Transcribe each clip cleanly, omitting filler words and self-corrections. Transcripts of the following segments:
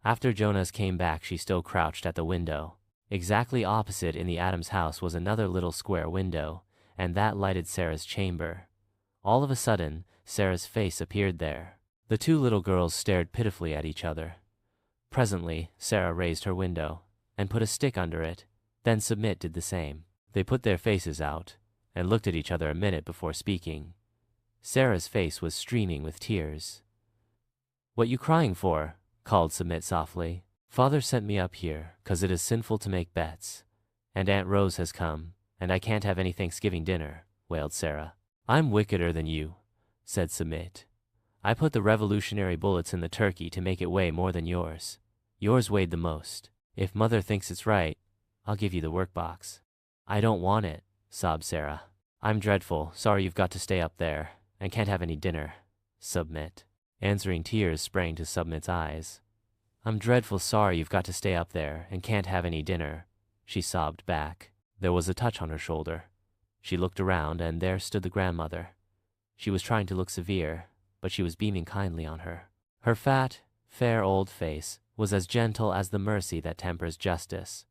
After Jonas came back, she still crouched at the window. Exactly opposite in the Adams house was another little square window, and that lighted Sarah's chamber. All of a sudden, Sarah's face appeared there. The two little girls stared pitifully at each other. Presently, Sarah raised her window and put a stick under it. Then Submit did the same. They put their faces out and looked at each other a minute before speaking. Sarah's face was streaming with tears. "What you crying for?" called Submit softly. "Father sent me up here 'cause it is sinful to make bets. And Aunt Rose has come, and I can't have any Thanksgiving dinner," wailed Sarah. "I'm wickeder than you," said Submit. "I put the revolutionary bullets in the turkey to make it weigh more than yours. Yours weighed the most. If Mother thinks it's right, I'll give you the workbox." "I don't want it," sobbed Sarah. "I'm dreadful sorry you've got to stay up there and can't have any dinner." Submit. Answering tears sprang to Submit's eyes. "I'm dreadful sorry you've got to stay up there and can't have any dinner," she sobbed back. There was a touch on her shoulder. She looked around, and there stood the grandmother. She was trying to look severe, but she was beaming kindly on her. Her fat, fair old face was as gentle as the mercy that tempers justice.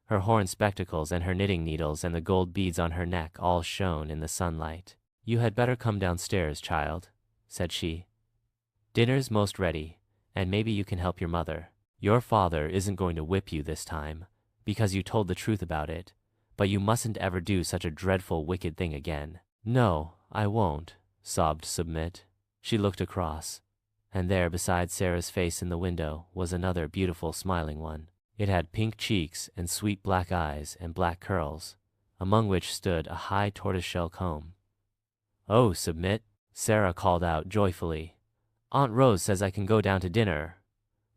Her horn spectacles and her knitting needles and the gold beads on her neck all shone in the sunlight. "You had better come downstairs, child," said she. "Dinner's most ready, and maybe you can help your mother. Your father isn't going to whip you this time, because you told the truth about it, but you mustn't ever do such a dreadful wicked thing again." "No, I won't," sobbed Submit. She looked across, and there beside Sarah's face in the window was another beautiful smiling one. It had pink cheeks and sweet black eyes and black curls, among which stood a high tortoiseshell comb. "Oh, Submit," Sarah called out joyfully. "Aunt Rose says I can go down to dinner."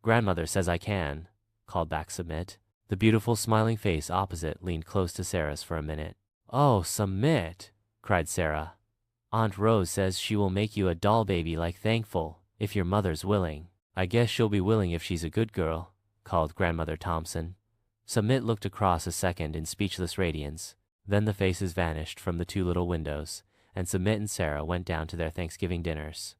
"Grandmother says I can," called back Submit. The beautiful smiling face opposite leaned close to Sarah's for a minute. "Oh, Submit," cried Sarah. "Aunt Rose says she will make you a doll baby like Thankful, if your mother's willing." "I guess she'll be willing if she's a good girl," called Grandmother Thompson. Submit looked across a second in speechless radiance. Then the faces vanished from the two little windows, and Submit and Sarah went down to their Thanksgiving dinners.